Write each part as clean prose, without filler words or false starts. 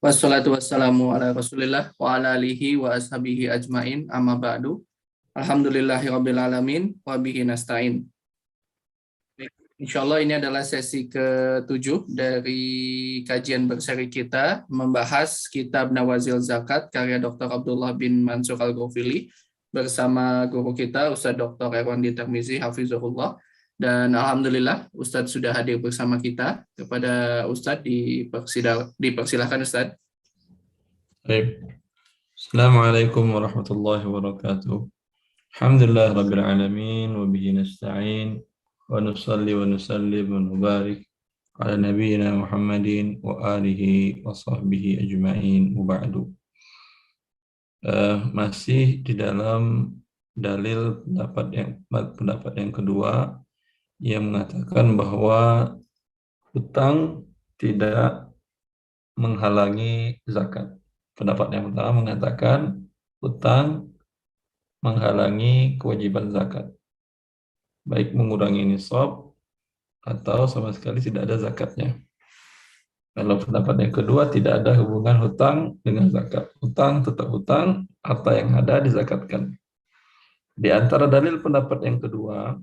Wassalatu wassalamu ala Rasulillah wa ala alihi wa ashabihi ajmain amma ba'du. Alhamdulillahi rabbil alamin wa bihi nasta'in. Insyaallah ini adalah sesi ke-7 dari kajian berseri kita membahas kitab Nawazil Zakat karya Dr. Abdullah bin Mansur Al-Ghafili bersama guru kita Ustaz Dr. Erwandi Tirmizi hafizahullah. Dan alhamdulillah Ustadz sudah hadir bersama kita. Kepada Ustadz dipersilahkan Ustadz. Baik. Assalamualaikum warahmatullahi wabarakatuh. Alhamdulillah rabbil alamin wa bihi nasta'in wa nusalli wa nusallim wa nubarik ala nabiyyina Muhammadin wa alihi wa sahbihi ajma'in wa ba'du. Masih di dalam dalil pendapat yang kedua yang mengatakan bahwa hutang tidak menghalangi zakat. Pendapat yang pertama mengatakan hutang menghalangi kewajiban zakat, baik mengurangi nisab atau sama sekali tidak ada zakatnya. Kalau pendapat yang kedua, tidak ada hubungan hutang dengan zakat. Hutang tetap hutang, harta yang ada dizakatkan. Di antara dalil pendapat yang kedua,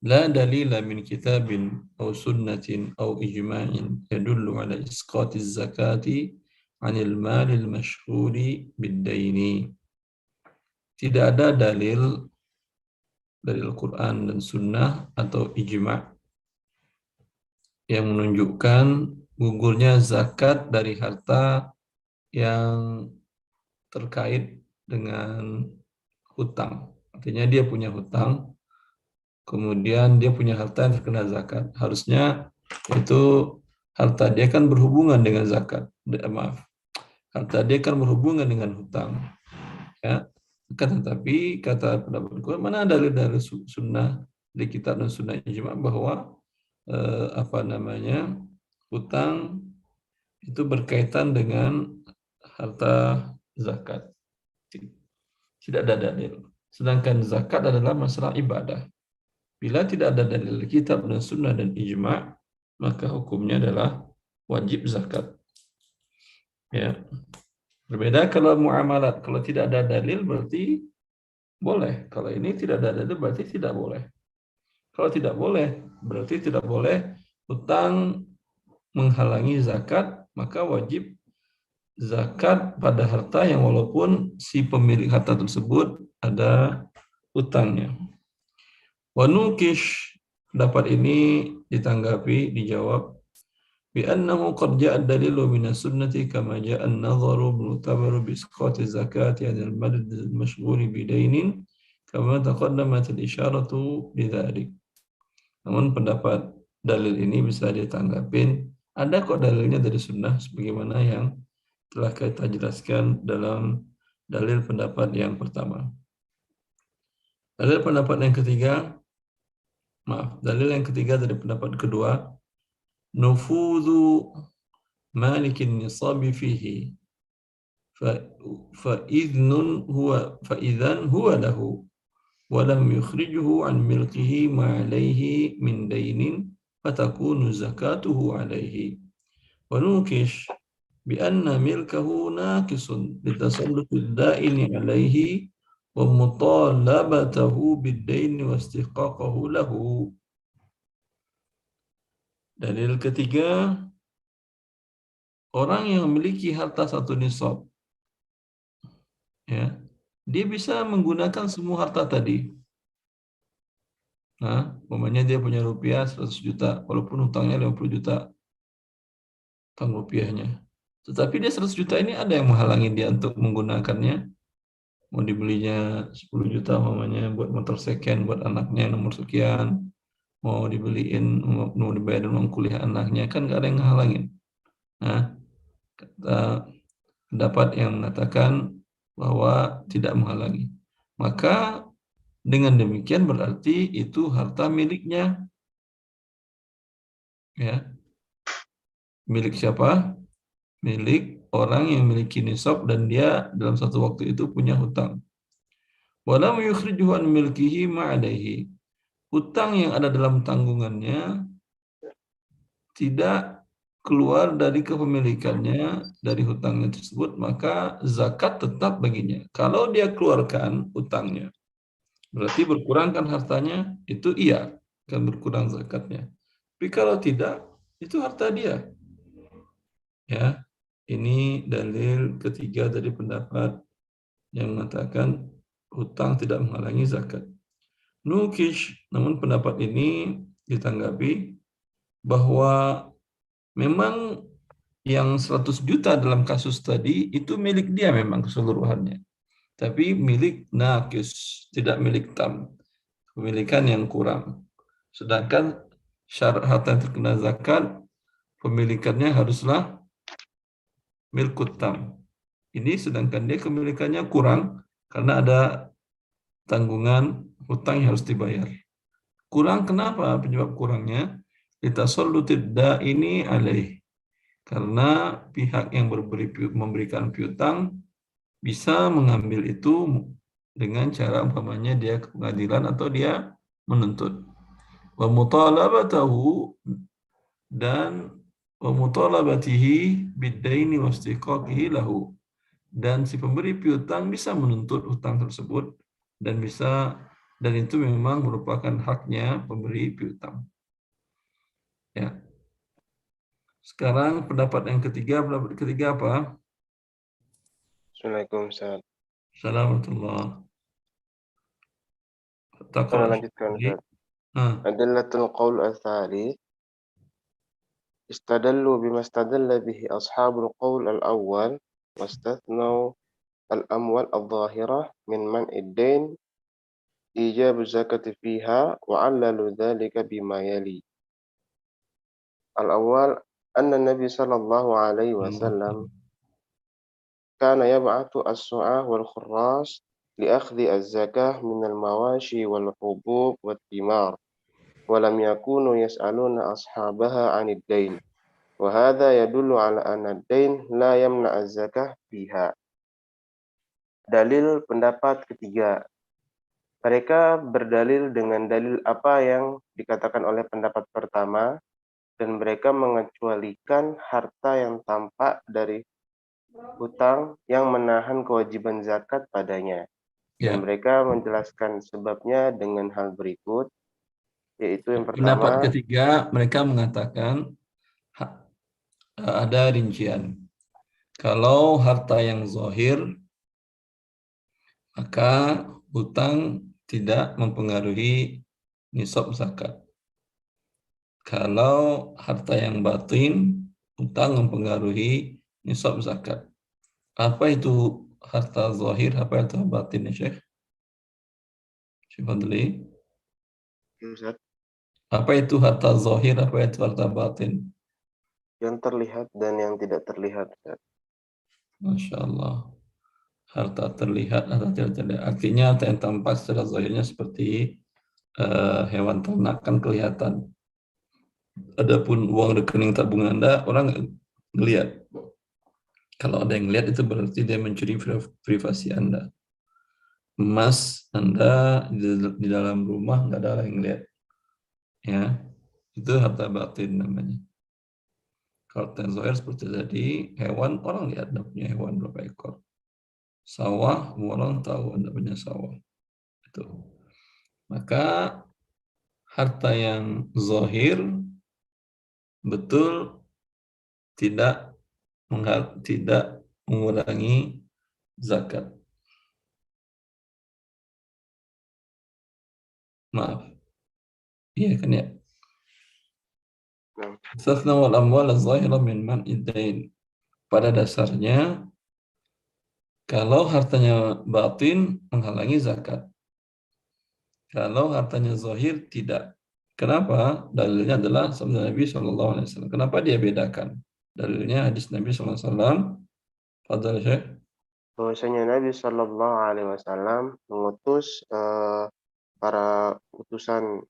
la dalila min kitabin aw sunnatin aw ijma'in yadullu ala isqatiz zakati 'anil malil mashhuri bid-daini. Tidak ada dalil dari Al-Quran dan Sunnah atau ijma' yang menunjukkan gugurnya zakat dari harta yang terkait dengan hutang. Artinya dia punya hutang, kemudian dia punya harta yang terkena zakat. Harusnya itu harta dia kan berhubungan dengan zakat. Harta dia kan berhubungan dengan hutang. Ya. Tetapi kata pendapat Quran, mana dalil-dalil sunnah di kitab dan sunnah ijma' bahwa hutang itu berkaitan dengan harta zakat. Tidak ada dalil. Sedangkan zakat adalah masalah ibadah. Bila tidak ada dalil kitab dan sunnah dan ijma', maka hukumnya adalah wajib zakat. Ya. Berbeda kalau muamalat. Kalau tidak ada dalil berarti boleh. Kalau ini tidak ada dalil berarti tidak boleh. Kalau tidak boleh berarti tidak boleh hutang menghalangi zakat, maka wajib zakat pada harta yang walaupun si pemilik harta tersebut ada hutangnya. Wa nukish, pendapat ini ditanggapi, dijawab بأنه قد جاء الدليل من السنة كما جاء النظر المعتبر بإسقاط الزكاة عن المال المشغول بدين كما تقدمت الإشارة لذلك. Namun pendapat dalil ini bisa ditanggapin, ada kok dalilnya dari sunnah sebagaimana yang telah kita jelaskan dalam dalil pendapat yang pertama. Dalil yang ketiga dari pendapat kedua, nufudhu malikin nisabi fihi fa'idhan huwa lahu wa lam yukhrijuhu an milkihi ma alayhi min dainin fatakunu zakatuhu alayhi wa nukish bi anna milkahu naqisun litasallutid da'ini alayhi wa mutalabatahu bid-daini wa istiqaqahu lahu. Dalil ketiga, orang yang memiliki harta satu nisab, ya, dia bisa menggunakan semua harta tadi. Nah, umpamanya dia punya rupiah 100 juta, walaupun hutangnya 50 juta, hutang rupiahnya. Tetapi dia 100 juta ini ada yang menghalangi dia untuk menggunakannya. Mau dibelinya 10 juta umpamanya buat motor second, buat anaknya nomor sekian. Mau dibayar uang kuliah anaknya, kan nggak ada yang ngehalangin. Nah, pendapat yang mengatakan bahwa tidak menghalangi. Maka dengan demikian berarti itu harta miliknya. Ya. Milik siapa? Milik orang yang memiliki nisab dan dia dalam satu waktu itu punya hutang. Walam yukhrijuhu an milkihi ma'alaihi. Hutang yang ada dalam tanggungannya tidak keluar dari kepemilikannya, dari hutangnya tersebut, maka zakat tetap baginya. Kalau dia keluarkan hutangnya, berarti berkurang kan hartanya, itu iya, akan berkurang zakatnya. Tapi kalau tidak, itu harta dia. Ya, ini dalil ketiga dari pendapat yang mengatakan hutang tidak menghalangi zakat. Nukish, namun pendapat ini ditanggapi bahwa memang yang 100 juta dalam kasus tadi itu milik dia memang keseluruhannya. Tapi milik nakis, tidak milik tam. Pemilikan yang kurang. Sedangkan syarat harta yang terkena zakat, pemilikannya haruslah milkut tam. Ini sedangkan dia kepemilikannya kurang karena ada tanggungan hutang yang harus dibayar. Kurang kenapa? Penyebab kurangnya litasallutid ini alaih. Karena pihak yang memberikan piutang bisa mengambil itu dengan cara umpamanya dia ke pengadilan atau dia menuntut. Wa mutalabatahu dan wa mutalabatihi bid-daini wa istiqaqihi lahu. Dan si pemberi piutang bisa menuntut hutang tersebut dan itu memang merupakan haknya pemberi piutang. Ya. Sekarang pendapat yang ketiga, apa? Assalamualaikum Ustaz. Assalamualaikum. Kita lanjutkan Ustaz. Adillatul qaul al-thalith istadallu bima istadalla bihi ashabul qaul al-awwal wastathnau al-amwal al-zahirah min man'id dain ijab zakati fiha wa 'allalu dhalika bima yali. Al-awwal anna Nabi sallallahu alaihi wasallam kana yab'athu as-su'ah wal khurras لأخذ الزكاة من المواشي والحبوب والثمار ولم يكونوا يسألون أصحابها عن الدين وهذا يدل على أن الدين لا يمنع الزكاة فيها. Dalil pendapat ketiga. Mereka berdalil dengan dalil apa yang dikatakan oleh pendapat pertama dan mereka mengecualikan harta yang tampak dari hutang yang menahan kewajiban zakat padanya. Dan mereka menjelaskan sebabnya dengan hal berikut, yaitu yang pertama. Pendapat ketiga, mereka mengatakan ada rincian. Kalau harta yang zahir, maka hutang tidak mempengaruhi nisab zakat. Kalau harta yang batin, hutang mempengaruhi nisab zakat. Apa itu harta zahir, apa itu batin, ya Syekh? Syekh Fadli. Apa itu harta zahir, apa itu harta batin? Yang terlihat dan yang tidak terlihat. Masya Allah. Harta terlihat, harta tidak terlihat. Artinya harta yang tampak secara zahirnya seperti hewan ternak kan kelihatan. Adapun uang rekening tabungan Anda, orang ngelihat. Kalau ada yang lihat itu berarti dia mencuri privasi Anda. Emas Anda di dalam rumah nggak ada yang lihat. Ya, itu harta batin namanya. Harta yang zahir seperti tadi, hewan orang lihat Anda punya hewan berapa ekor. Sawah, orang tahu Anda punya sawah. Itu. Maka harta yang zahir betul tidak mengurangi zakat. Maaf. Iya kan ya? Tasnawal amwal az-zahira min man'id dain. Pada dasarnya kalau hartanya batin menghalangi zakat. Kalau hartanya zahir tidak. Kenapa? Dalilnya adalah sabda Nabi SAW. Kenapa dia bedakan? Dalilnya hadis Nabi SAW. Fadhal Syekh. Bahwasanya Nabi Shallallahu Alaihi Wasallam mengutus para utusan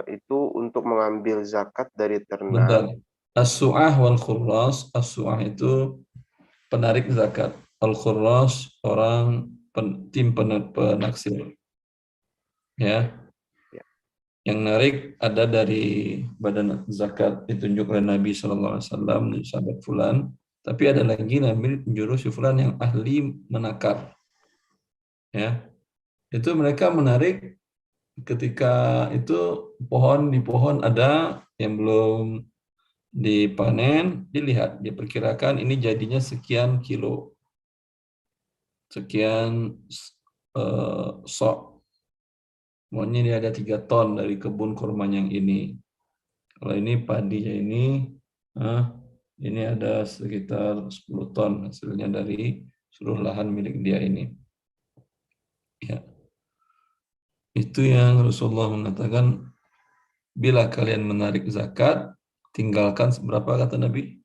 itu untuk mengambil zakat dari ternak. As-su'ah wal khurras. As-su'ah itu penarik zakat. Al-khurras orang tim penaksir. Ya. Yang narik ada dari badan zakat ditunjuk oleh Nabi SAW, sahabat fulan. Tapi ada lagi Nabi menyuruh si fulan yang ahli menakar. Ya, itu mereka menarik ketika itu di pohon ada yang belum dipanen, dilihat, diperkirakan ini jadinya sekian kilo, sekian sok. Pokoknya ini ada 3 ton dari kebun kurma yang ini. Kalau ini padinya ini ada sekitar 10 ton hasilnya dari seluruh lahan milik dia ini. Ya, itu yang Rasulullah mengatakan, bila kalian menarik zakat, tinggalkan berapa kata Nabi?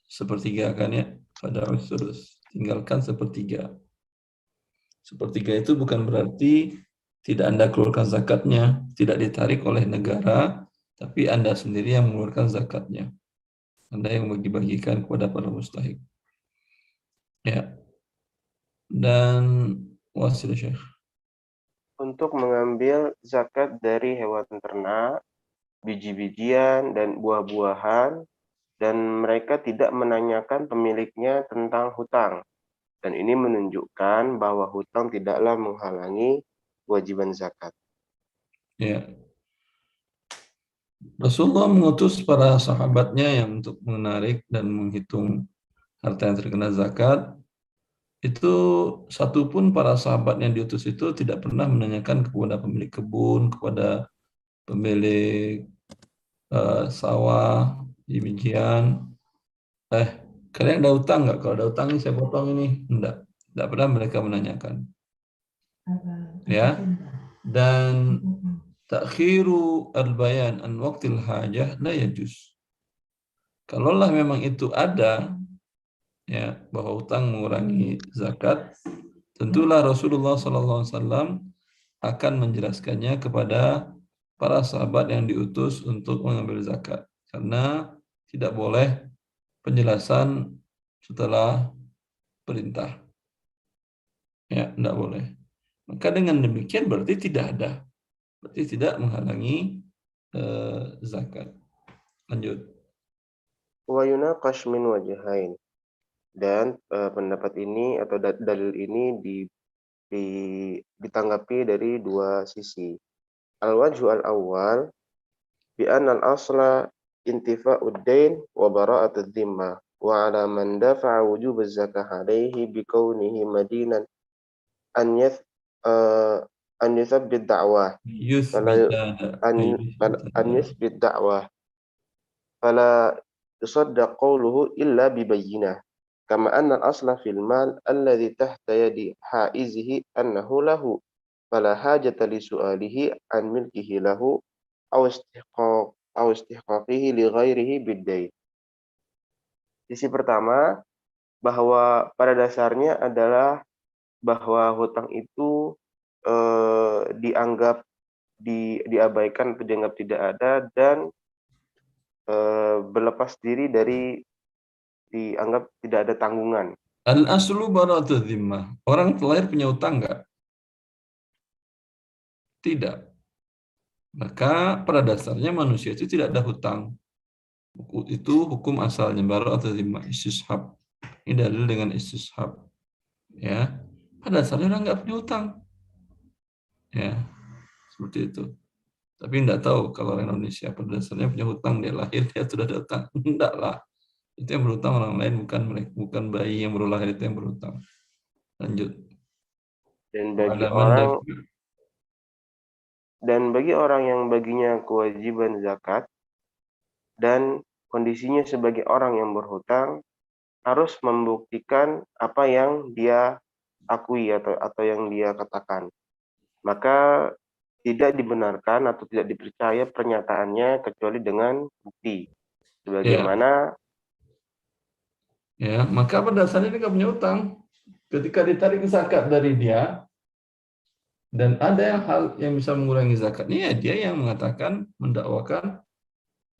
Sepertiga kan ya? Pada terus tinggalkan sepertiga. Sepertiga itu bukan berarti tidak Anda keluarkan zakatnya, tidak ditarik oleh negara, tapi Anda sendiri yang mengeluarkan zakatnya. Anda yang bagi-bagikan kepada para mustahik. Ya. Dan wasil Syekh. Untuk mengambil zakat dari hewan ternak, biji-bijian, dan buah-buahan, dan mereka tidak menanyakan pemiliknya tentang hutang. Dan ini menunjukkan bahwa hutang tidaklah menghalangi kewajiban zakat. Ya. Rasulullah mengutus para sahabatnya yang untuk menarik dan menghitung harta yang terkena zakat. Itu satupun para sahabat yang diutus itu tidak pernah menanyakan kepada pemilik kebun, kepada pemilik sawah, demikian. Kalian ada utang nggak? Kalau ada utang ini saya potong ini. Tidak pernah mereka menanyakan. Ya. Dan takhiru al-bayan an waqtil hajah la yajuz. Kalaulah memang itu ada, ya, bahwa utang mengurangi zakat, tentulah Rasulullah SAW akan menjelaskannya kepada para sahabat yang diutus untuk mengambil zakat. Karena tidak boleh penjelasan setelah perintah. Ya, tidak boleh. Maka dengan demikian berarti tidak ada. Berarti tidak menghalangi zakat. Lanjut. Wa yunaqash min wajhain. Dan pendapat ini atau dalil ini ditanggapi dari dua sisi. Al-wajhu al-awwal bi anna al-asla intifa'ud dain wa bara'atud dhimmah wa 'ala man dafa'a wujub az-zakah 'alayhi bi kaunihi madinan an yuthabbit da'wah an yuthbit da'wah fala yusaddaq qawluhu illa bi bayyinah kama anna al-asla fil mal alladhi tahta yadi haizihi annahu lahu fala hajata li su'alihi an milkihi lahu aw istihqaqihi li ghairihi bid-dain. Sisi pertama, bahwa pada dasarnya adalah bahwa hutang itu dianggap diabaikan atau dianggap tidak ada dan berlepas diri dari dianggap tidak ada tanggungan. Al-aslu bara'atul dhimmah. Orang terlahir punya utang enggak? Tidak. Maka pada dasarnya manusia itu tidak ada hutang. Itu hukum asalnya, bara'atul dhimmah, istishab. Ini dalil dengan istishab. Ya. Pada dasarnya orang enggak punya hutang. Ya. Seperti itu. Tapi enggak tahu kalau orang Indonesia pada dasarnya punya hutang, dia lahir dia sudah ada hutang. Enggak lah. Itu yang berhutang orang lain, bukan bayi yang baru lahir itu yang berhutang. Lanjut. Dan bagi orang yang baginya kewajiban zakat dan kondisinya sebagai orang yang berhutang harus membuktikan apa yang dia akui atau yang dia katakan. Maka tidak dibenarkan atau tidak dipercaya pernyataannya kecuali dengan bukti. Sebagaimana maka pada dasarnya dia nggak punya utang. Ketika ditarik zakat dari dia, dan ada hal yang bisa mengurangi zakatnya, ya dia yang mengatakan, mendakwakan,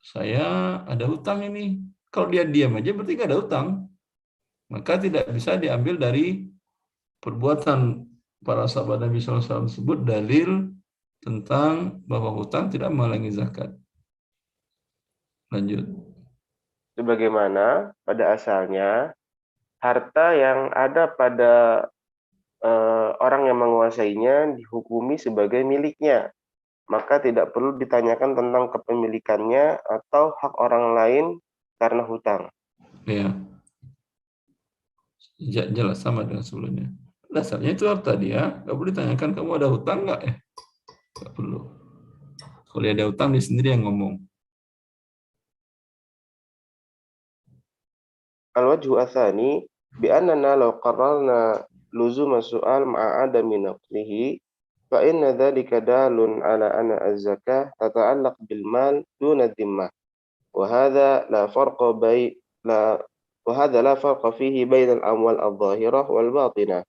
saya ada hutang ini. Kalau dia diam aja berarti nggak ada hutang. Maka tidak bisa diambil dari perbuatan para sahabat Nabi SAW tersebut dalil tentang bahwa hutang tidak menghalangi zakat. Lanjut. Sebagaimana pada asalnya harta yang ada pada orang yang menguasainya dihukumi sebagai miliknya, maka tidak perlu ditanyakan tentang kepemilikannya atau hak orang lain karena hutang. Ya, jelas sama dengan sebelumnya. Dasarnya itu harta dia, nggak perlu ditanyakan kamu ada hutang nggak ya? Nggak perlu. Kalau dia ada hutang, dia sendiri yang ngomong. Al-wajhu atsani bi annana law qarrarna luzuma su'al ma'a adami naqlihi fa inna dhalika dalun ala anna az-zakah tata'allaq bil mal duna dhimmah wa hadha la farqa fihi bain al-amwal adh-dhahirah wal batinah.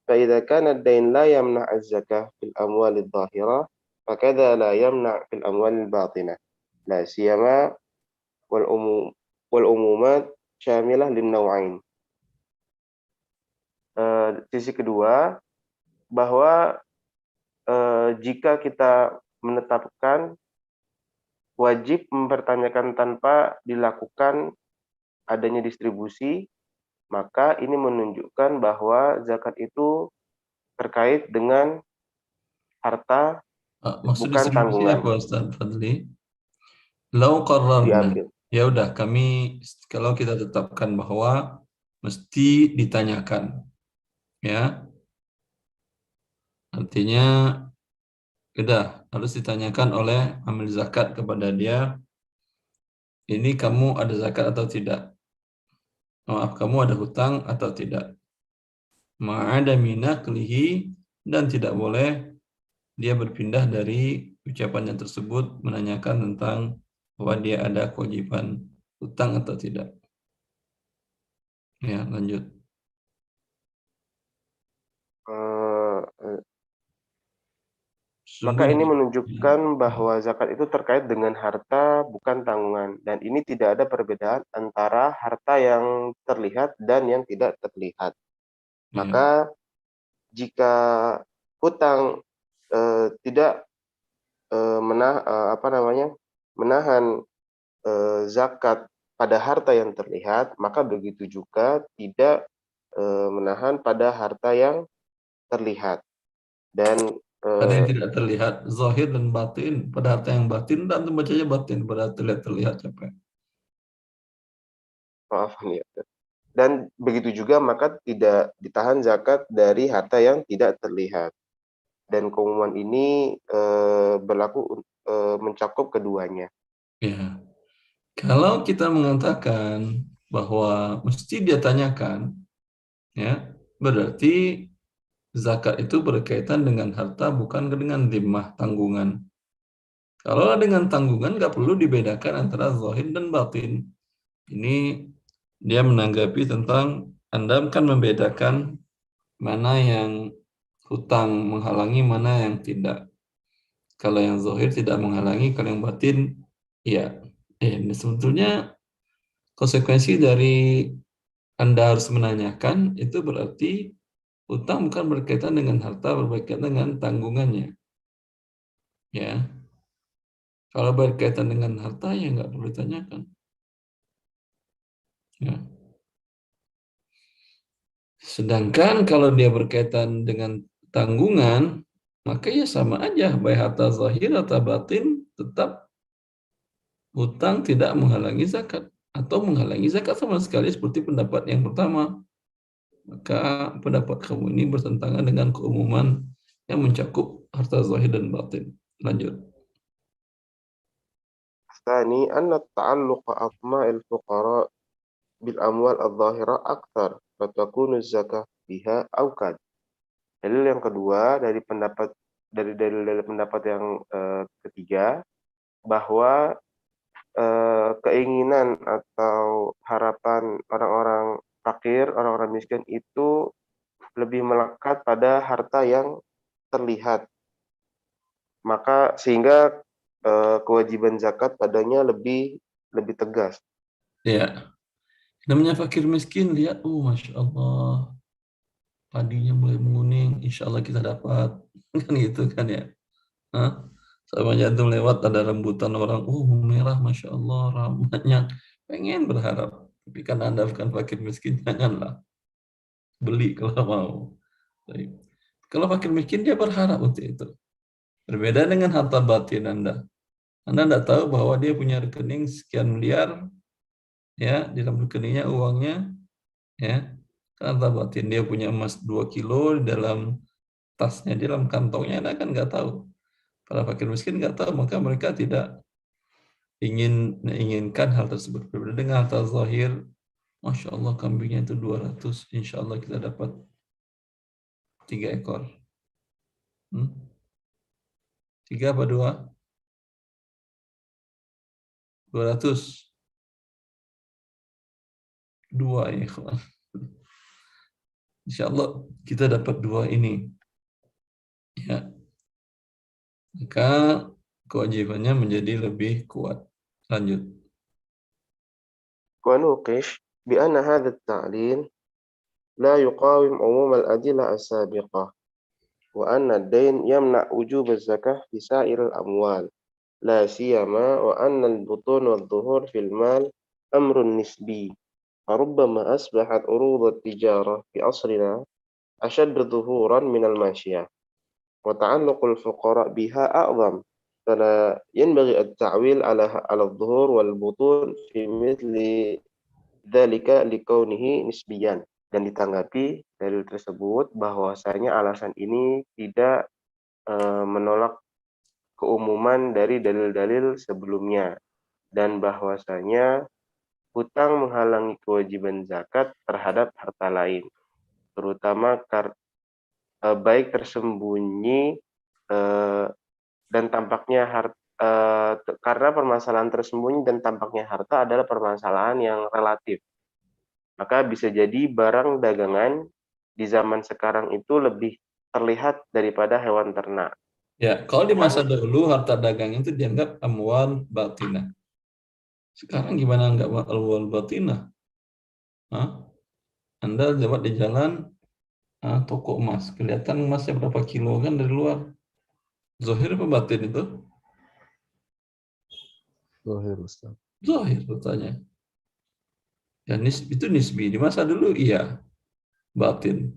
فإذا كان الدين لا يمنع الزكاة في الأموال الظاهرة فكذا لا يمنع في الأموال الباطنة لا سيما والعمومات syamilah linnau'ain. Sisi kedua, bahwa jika kita menetapkan wajib mempertanyakan tanpa dilakukan adanya distribusi, maka ini menunjukkan bahwa zakat itu terkait dengan harta, Maksud bukan distribusi tanggungan. apa Ustaz Fadli? Lau qarrarna. Diambil. Ya udah, kami kalau kita tetapkan bahwa mesti ditanyakan, ya. Artinya udah harus ditanyakan oleh amil zakat kepada dia, ini kamu ada zakat atau tidak? Maaf, kamu ada hutang atau tidak? Ma'ada minaklihi, dan tidak boleh dia berpindah dari ucapannya tersebut menanyakan tentang bahwa dia ada kewajiban hutang atau tidak. Ya, lanjut. Maka ini Sesungguhnya, menunjukkan ya, bahwa zakat itu terkait dengan harta, bukan tanggungan. Dan ini tidak ada perbedaan antara harta yang terlihat dan yang tidak terlihat. ya, Maka jika hutang tidak menahan zakat pada harta yang terlihat, maka begitu juga tidak menahan pada harta yang terlihat. Dan ada yang tidak terlihat, zahir dan batin. Pada harta yang batin, dan baca aja batin. Pada terlihat capek. maaf nih. Dan begitu juga maka tidak ditahan zakat dari harta yang tidak terlihat. Dan keumuman ini berlaku mencakup keduanya. Ya, kalau kita mengatakan bahwa mesti dia tanyakan, ya, berarti zakat itu berkaitan dengan harta, bukan dengan dhimmah, tanggungan. Kalau dengan tanggungan nggak perlu dibedakan antara zahir dan batin. Ini dia menanggapi tentang Anda kan membedakan mana yang hutang menghalangi, mana yang tidak. Kalau yang zahir tidak menghalangi, kalau yang batin, ya. Sebetulnya konsekuensi dari Anda harus menanyakan itu berarti hutang bukan berkaitan dengan harta, berkaitan dengan tanggungannya. Ya, kalau berkaitan dengan harta ya nggak perlu ditanyakan. Ya. Sedangkan kalau dia berkaitan dengan tanggungan, maka ya sama aja, baik harta zahir atau batin, tetap hutang tidak menghalangi zakat atau menghalangi zakat sama sekali, seperti pendapat yang pertama. Maka pendapat kamu ini bertentangan dengan keumuman yang mencakup harta zahir dan batin. Lanjut. الثاني أن التعلق أطماع الفقراء بالأموال الظاهرة أكثر فتكون الزكاة بها أوكد. Dalil yang kedua dari dalil pendapat yang ketiga, bahwa keinginan atau harapan orang-orang fakir, orang-orang miskin itu lebih melekat pada harta yang terlihat. Maka sehingga kewajiban zakat padanya lebih tegas. Ya, namanya fakir miskin, lihat, Masya Allah, padinya mulai menguning, insya Allah kita dapat. Kan gitu kan ya. Hah? Sama jantung lewat ada rambutan orang, merah, masya Allah, rahmatnya. Pengen berharap, tapi kan Anda bukan fakir miskin, janganlah beli kalau mau. Baik. Kalau fakir miskin dia berharap untuk itu. Berbeda dengan harta batin Anda. Anda tidak tahu bahwa dia punya rekening sekian miliar, ya, di dalam rekeningnya uangnya, ya, harta batin dia punya emas 2 kilo di dalam tasnya, di dalam kantongnya, Anda kan nggak tahu. Para fakir miskin nggak tahu, maka mereka tidak menginginkan hal tersebut. Berbeda dengan harta zahir, Masya Allah kambingnya itu 200, insya Allah kita dapat 3 ekor. 3 apa 2? 200. 2 ya, ikhwan. Insya Allah kita dapat 2 ini. Ya, maka kewajibannya menjadi lebih kuat. Lanjut. ونوقش بأن هذا التعليل لا يقاوم عموم الأدلة السابقة وأن الدين يمنع وجوب الزكاة في سائر الأموال لا سيما وأن البطون والظهور في المال أمر نسبي فربما أصبحت عروض التجارة في عصرنا أشد ظهورا من الماشية وتعلق الفقراء بها أعظم فلا ينبغي التعويل على الظهور والبطون في مثل ذلك لكونه نسبيا. Dan ditanggapi dalil tersebut bahwasanya alasan ini tidak menolak keumuman dari dalil-dalil sebelumnya dan bahwasanya hutang menghalangi kewajiban zakat terhadap harta lain, terutama baik tersembunyi dan tampaknya karena permasalahan tersembunyi dan tampaknya harta adalah permasalahan yang relatif. Maka bisa jadi barang dagangan di zaman sekarang itu lebih terlihat daripada hewan ternak. Ya, kalau di masa dahulu harta dagang itu dianggap amwal batinah. Sekarang gimana enggak amwal batinah? Anda lewat di jalan toko emas, kelihatan emasnya berapa kilo kan dari luar. Zahir apa batin itu? Zahir, Ustaz. Zahir katanya. Ya, itu nisbi. Di masa dulu iya, batin.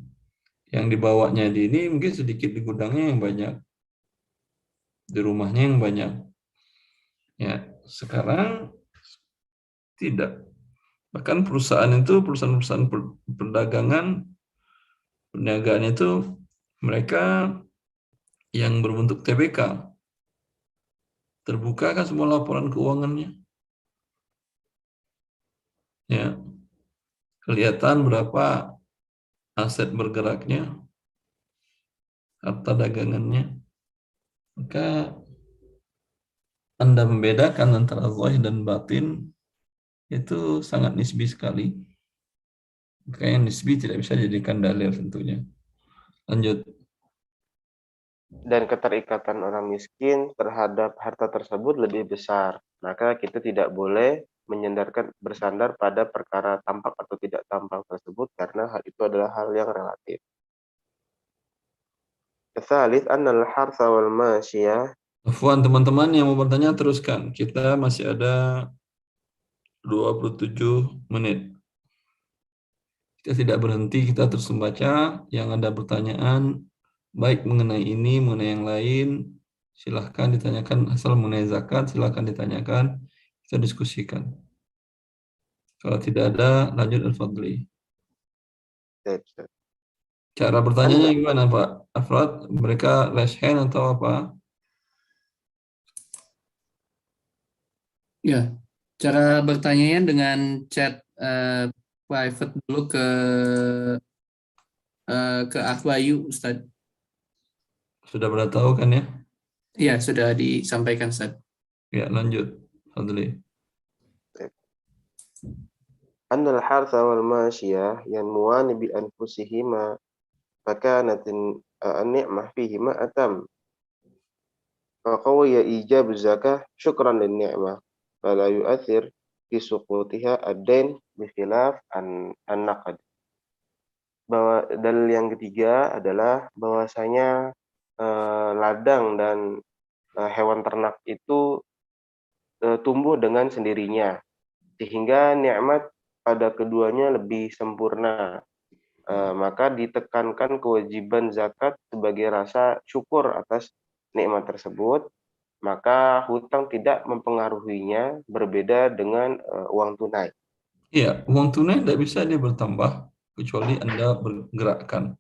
Yang dibawanya di ini mungkin sedikit di gudangnya yang banyak. Di rumahnya yang banyak. Ya, sekarang tidak. Bahkan perusahaan-perusahaan perdagangan, perniagaan itu mereka yang berbentuk TBK. Terbuka kan semua laporan keuangannya. Ya, kelihatan berapa aset bergeraknya, harta dagangannya. Maka Anda membedakan antara zahir dan batin itu sangat nisbi sekali. Maka yang nisbi tidak bisa dijadikan dalil tentunya. Lanjut. Dan keterikatan orang miskin terhadap harta tersebut lebih besar. Maka kita tidak boleh bersandar pada perkara tampak atau tidak tampak tersebut karena hal itu adalah hal yang relatif. Tsalits anna al-hartha wal mashiyah. Afwan, teman-teman yang mau bertanya teruskan. Kita masih ada 27 menit. Kita tidak berhenti, kita terus membaca. Yang ada pertanyaan, baik mengenai ini, mengenai yang lain, silahkan ditanyakan. Asal mengenai zakat, silahkan ditanyakan. Kita diskusikan. Kalau tidak ada, lanjut Al-Fadli. Cara bertanya gimana Pak Afrad? Mereka raise hand atau apa? Ya, cara bertanyanya dengan chat private dulu ke Ahwayu, Ustaz. Sudah pada tahu kan ya? Iya, sudah disampaikan, Ustaz. Ya, lanjut. Fadli. أن الحرث والماشية ينموان بأنفسهما فكانت النعمة فيهما أتم فقوي إيجاب الزكاة شكرا للنعمة فلا يؤثر في سقوطها الدين بخلاف النقد. Bahwa dalil yang ketiga adalah bahwasanya ladang dan hewan ternak itu tumbuh dengan sendirinya, sehingga nikmat pada keduanya lebih sempurna. Maka ditekankan kewajiban zakat sebagai rasa syukur atas nikmat tersebut, maka hutang tidak mempengaruhinya, berbeda dengan uang tunai. Iya, uang tunai tidak bisa dia bertambah kecuali Anda bergerakkan.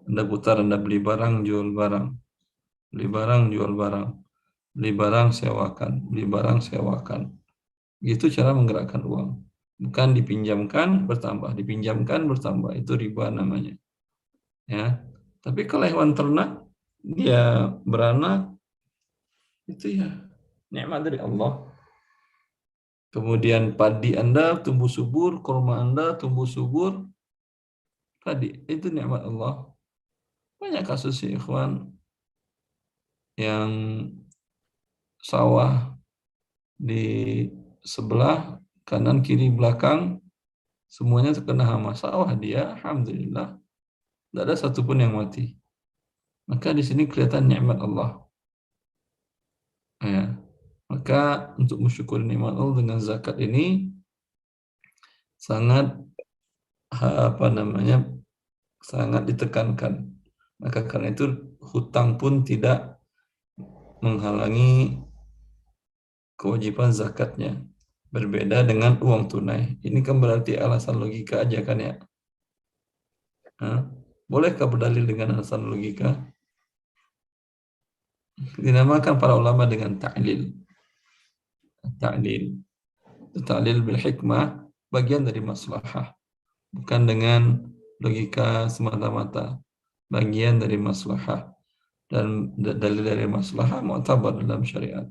Anda putar, Anda beli barang, jual barang. Beli barang, jual barang. Beli barang, sewakan. Beli barang, sewakan. Itu cara menggerakkan uang. Bukan dipinjamkan, bertambah. Dipinjamkan, bertambah. Itu riba namanya. Ya. Tapi kalau hewan ternak, dia beranak, itu ya nikmat dari Allah. Kemudian padi Anda tumbuh subur, kurma Anda tumbuh subur, tadi itu nikmat Allah. Banyak kasus ya, ikhwan, yang sawah di sebelah kanan kiri belakang semuanya terkena hama. Sawah dia, alhamdulillah, tidak ada satupun yang mati. Maka di sini kelihatan nikmat Allah. Ya. Maka untuk mensyukuri nikmat Allah dengan zakat ini sangat sangat ditekankan. Maka karena itu hutang pun tidak menghalangi kewajiban zakatnya. Berbeda dengan uang tunai. Ini kan berarti alasan logika aja kan ya. Bolehkah berdalil dengan alasan logika? Dinamakan para ulama dengan ta'lil. Ta'lil. Ta'lil bil hikmah bagian dari maslahah. Bukan dengan logika semata-mata. Bagian dari maslahah. Dan dalil dari maslahah mu'tabar dalam syariat.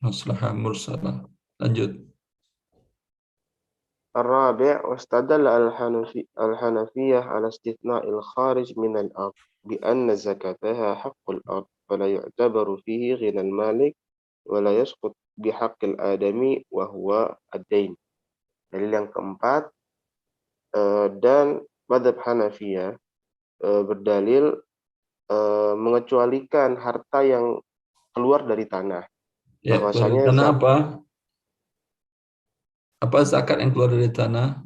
Maslahah mursalah. Lanjut. الرابع واستدل الحنفية على استثناء الخارج من الأرض بأن زكاتها حق الأرض فلا يعتبر فيه غنى المالك ولا يسقط بحق الآدمي وهو الدين. Dalil yang keempat, dan mazhab Hanafiyah berdalil mengecualikan harta yang keluar dari tanah. Ya, dari tanah apa? Apa zakat yang keluar dari tanah?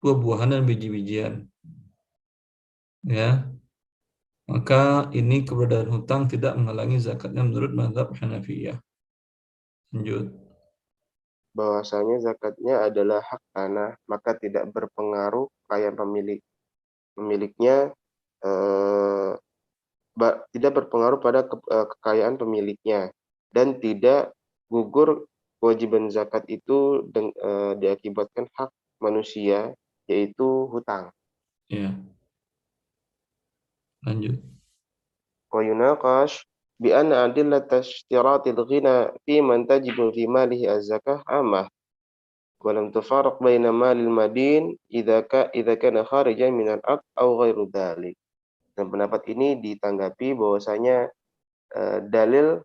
Buah-buahan dan biji-bijian. Ya. Maka ini keberadaan hutang tidak menghalangi zakatnya menurut mazhab Hanafiyah. Lanjut. Bahwasanya zakatnya adalah hak tanah, maka tidak berpengaruh kekayaan pemiliknya, tidak berpengaruh pada kekayaan pemiliknya, dan tidak gugur kewajiban zakat itu diakibatkan hak manusia, yaitu hutang. Ya. Lanjut. ويناقش بأن أدلة اشتراط الغنى في من تجب في ماله الزكاة عامة ولم تفارق بين مال المدين إذا كان خارجا من الأرض أو غير ذلك. Dan pendapat ini ditanggapi bahwasanya dalil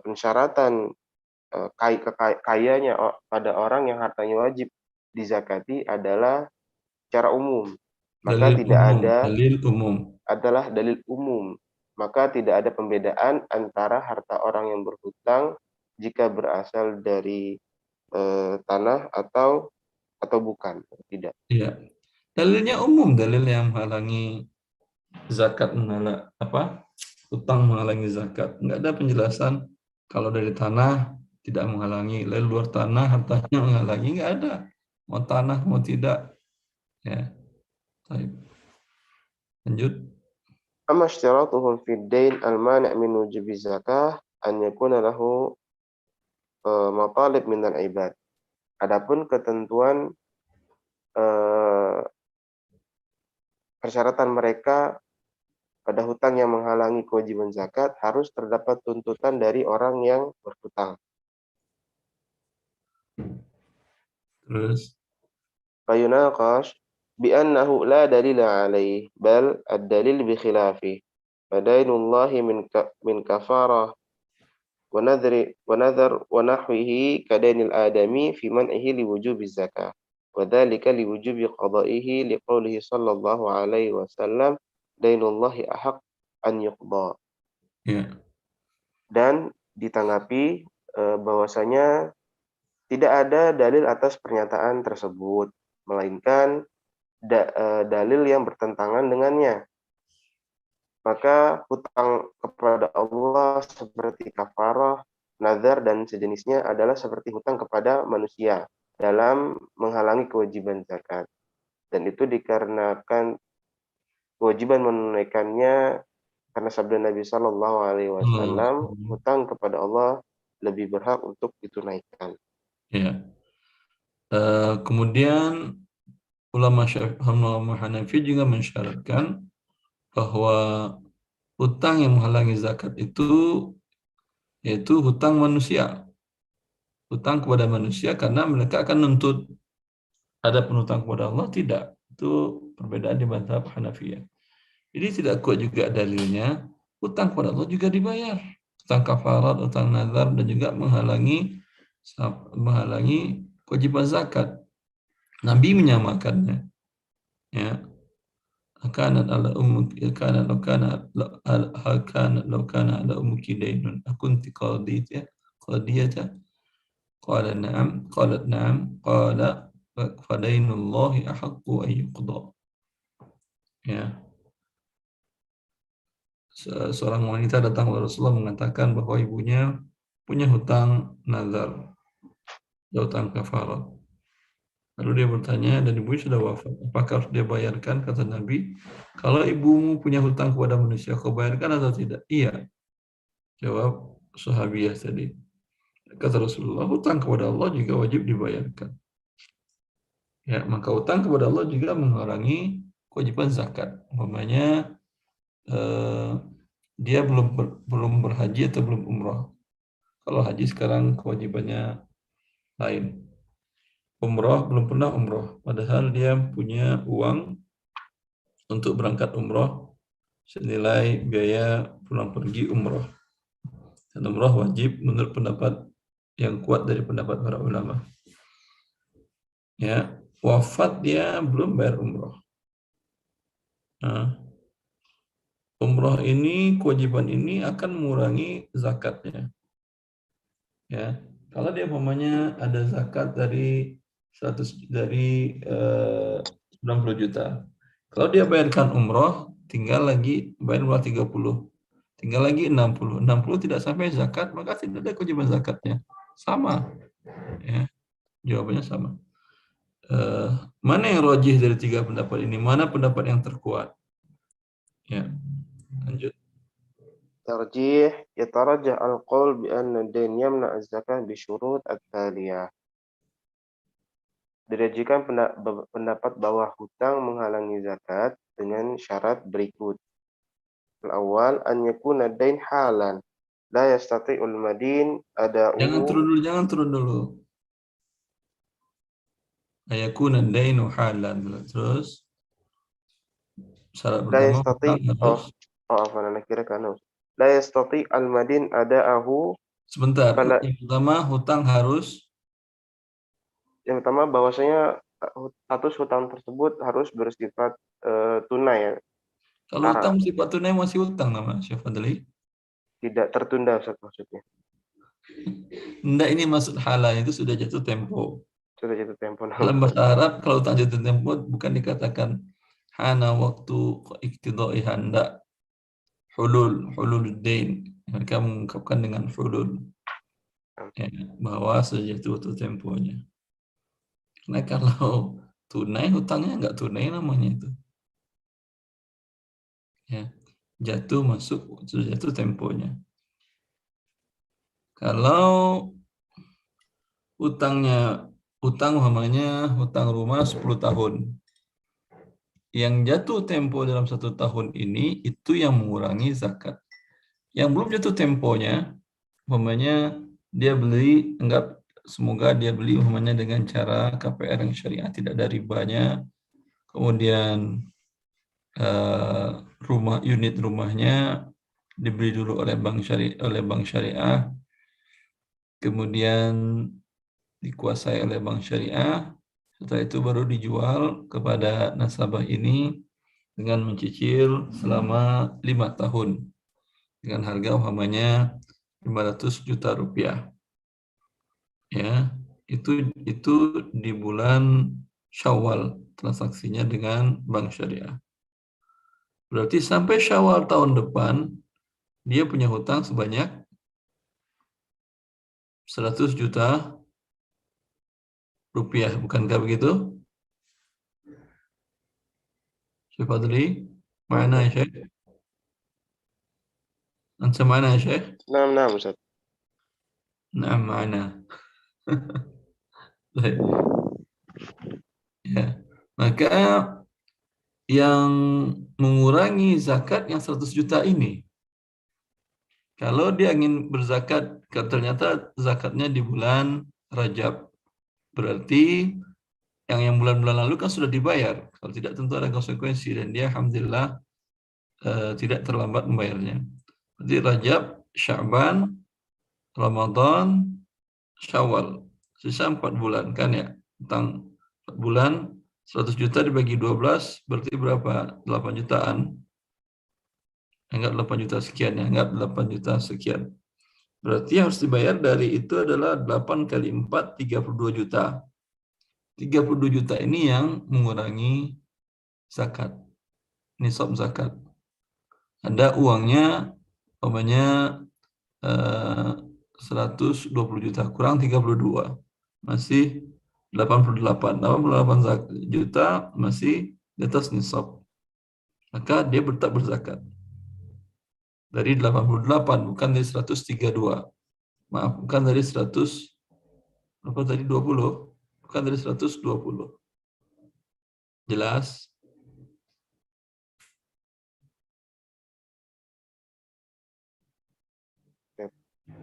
pensyaratan kayanya pada orang yang hartanya wajib dizakati adalah secara umum. Maka Dalil tidak umum. ada Dalil umum. Adalah dalil umum. Maka tidak ada pembedaan antara harta orang yang berhutang jika berasal dari tanah atau bukan, tidak. Iya. Dalilnya umum, dalil yang menghalangi zakat hutang menghalangi zakat. Enggak ada penjelasan kalau dari tanah tidak menghalangi, lalu luar tanah hartanya menghalangi, enggak ada. Mau tanah mau tidak. Ya. Baik. Lanjut. Amma ishtiratuhum fi ad-dain al-mani' min wujubi zakah an yakuna lahu matalib min al-ibad. Adapun ketentuan persyaratan mereka pada hutang yang menghalangi kewajiban zakat harus terdapat tuntutan dari orang yang berhutang. Terus Fayunaqash بأنه لا دليل عليه بل الدليل بخلافه فدين الله من كفارة ونذر ونحوه كدين الآدمي في منعه لوجوب الزكاة وذلك لوجوب قضائه لقوله صلى الله عليه وسلم دين الله أحق أن يقضى. Ya. Dan ditanggapi bahwasanya tidak ada dalil atas pernyataan tersebut, melainkan dalil yang bertentangan dengannya. Maka hutang kepada Allah seperti kafarah, nazar, dan sejenisnya adalah seperti hutang kepada manusia dalam menghalangi kewajiban zakat. Dan itu dikarenakan kewajiban menunaikannya karena sabda Nabi Shallallahu Alaihi Wasallam, hutang kepada Allah lebih berhak untuk ditunaikan. Ya. Kemudian ulama Hanafi juga mensyaratkan bahwa hutang yang menghalangi zakat itu yaitu hutang manusia. Hutang kepada manusia karena mereka akan nuntut. Ada penutang kepada Allah tidak. Itu perbedaan di mazhab Hanafiyah. Jadi tidak kuat juga dalilnya hutang kepada Allah juga dibayar. Hutang kafarat, hutang nazar, dan juga menghalangi kewajiban zakat. Nabi menyamakannya. Ya. Akanat ala ummuki kana law kana ala ummuki daynun akunti qadiyah qala na'am qalat na'am qala fadainullahi ahaqqu an yuqda. Ya. Seorang wanita datang kepada Rasulullah mengatakan bahwa ibunya punya hutang nazar, hutang kafarat. Lalu dia bertanya, dan ibunya sudah wafat, apakah harus dia bayarkan? Kata Nabi, kalau ibumu punya hutang kepada manusia, kau bayarkan atau tidak? Iya. Jawab sahabiah tadi. Kata Rasulullah, hutang kepada Allah juga wajib dibayarkan. Ya, maka hutang kepada Allah juga menghalangi kewajiban zakat. Umpamanya dia belum berhaji atau belum umrah. Kalau haji sekarang kewajibannya lain. Umrah belum pernah umrah, padahal dia punya uang untuk berangkat umrah senilai biaya pulang pergi umrah. Dan umrah wajib menurut pendapat yang kuat dari pendapat para ulama. Ya, wafat dia belum bayar umrah. Nah, umrah ini, kewajiban ini akan mengurangi zakatnya. Ya, kalau dia umpamanya ada zakat dari 90 juta. Kalau dia bayarkan umroh, tinggal lagi bayar umroh 30. Tinggal lagi 60. 60 tidak sampai zakat, maka tidak ada kewajiban zakatnya. Sama. Ya, jawabannya sama. Mana yang rajih dari tiga pendapat ini? Mana pendapat yang terkuat? Ya, lanjut. Tarjih yatarajjah al-qaul bi anna ad-dain yamna az-zakah bi syurut at-taliyah. Dirajikan pendapat bahwa hutang menghalangi zakat dengan syarat berikut. Al-awwal an yakuna ad-dain halan la yastati'ul madin Jangan ada'uhu. turun dulu. Ayakuna dainu halan. Terus syarat La pertama hutang yastati' harus ana kira kan. La yastati' al-madin ada'ahu. sebentar. Fala, Yang pertama hutang harus yang pertama bahwasanya status hutang tersebut harus bersifat tunai ya. kalau hutang sifat tunai masih hutang nama Syekh Fadli. Tidak tertunda Ustaz maksudnya. Enggak, ini maksud halal itu sudah jatuh tempo. Sudah jatuh tempo. Dalam bahasa Arab kalau hutang jatuh tempo bukan dikatakan hana waktu iktidai handa hululuddin. Mereka mengungkapkan dengan hulul. Ya, bahwa sudah jatuh temponya. Karena kalau tunai hutangnya enggak tunai namanya itu. Ya, jatuh masuk sudah jatuh temponya. Kalau hutang umpamanya hutang rumah 10 tahun. Yang jatuh tempo dalam 1 tahun ini itu yang mengurangi zakat. Yang belum jatuh temponya, umpamanya dia beli, semoga dia beli umpamanya dengan cara KPR yang syariah, tidak ada ribanya. Kemudian unit rumahnya dibeli dulu oleh bank syariah, kemudian dikuasai oleh bank syariah, setelah itu baru dijual kepada nasabah ini dengan mencicil selama 5 tahun. dengan harga umpamanya 500 juta rupiah. Ya, itu di bulan Syawal transaksinya dengan bank syariah. Berarti sampai Syawal tahun depan dia punya hutang sebanyak 100 juta rupiah, bukankah begitu? Syekh Fadli, mana ya Syekh? Anta mana ya Syekh? Nah, Ustaz. Nah, mana? Baik. Ya. Maka yang mengurangi zakat yang 100 juta ini, kalau dia ingin berzakat, ternyata zakatnya di bulan Rajab, berarti yang bulan-bulan lalu kan sudah dibayar. Kalau tidak tentu ada konsekuensi, dan dia alhamdulillah tidak terlambat membayarnya. Berarti Rajab, Sya'ban, Ramadan, Syawal. Sisa 4 bulan kan ya. Tentang 4 bulan, 100 juta dibagi 12, berarti berapa? 8 jutaan. Anggap 8 juta sekian ya, anggap 8 juta sekian. Berarti yang harus dibayar dari itu adalah 8 kali 4, 32 juta. 32 juta ini yang mengurangi zakat, nisab zakat. Ada uangnya, umpamanya 120 juta, kurang 32. Masih 88. 88 juta masih di atas nisab. Maka dia tak berzakat. Dari 88, bukan dari 132. Maaf, bukan dari 100, apa tadi 20? Bukan dari 120. Jelas?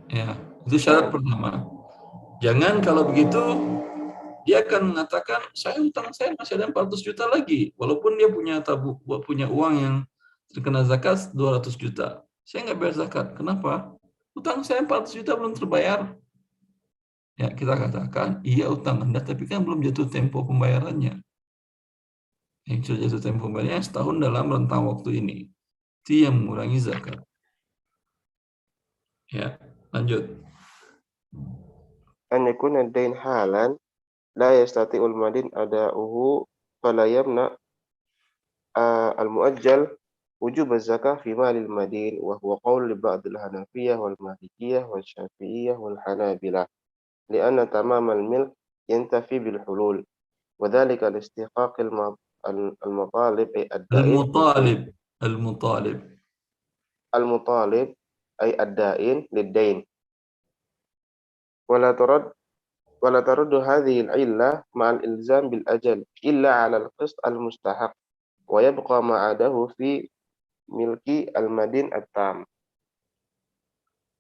Ya, itu syarat pertama. Jangan kalau begitu dia akan mengatakan saya hutang saya masih ada 400 juta lagi, walaupun dia punya uang yang terkena zakat 200 juta. Saya nggak bayar zakat. Kenapa? Hutang saya 400 juta belum terbayar. Ya, kita katakan, iya hutang Anda, tapi kan belum jatuh tempo pembayarannya. Yang sudah jatuh tempo pembayarannya setahun dalam rentang waktu ini. Itu yang mengurangi zakat. Ya, lanjut. An yakuna ad-dain halan la yastati'ul madin ada'uhu fala yamna al-mu'ajjal wujub az-zakah fi malil madin wa huwa qaul li ba'd al-Hanafiyyah wal Malikiyah wal Syafi'iyyah wal Hanabilah li'anna tamam al-milk yantafi bil hulul wa dhalika li-istihqaq al-matalib ay ad-da'in Al-mutalib. Al-mutalib. al-mutalib ay ad-da'in lid-dain ولا ترد هذه العلة مع الإلزام بالأجل إلا على القسط المستحق ويبقى ما عاده في ملك المدين التام.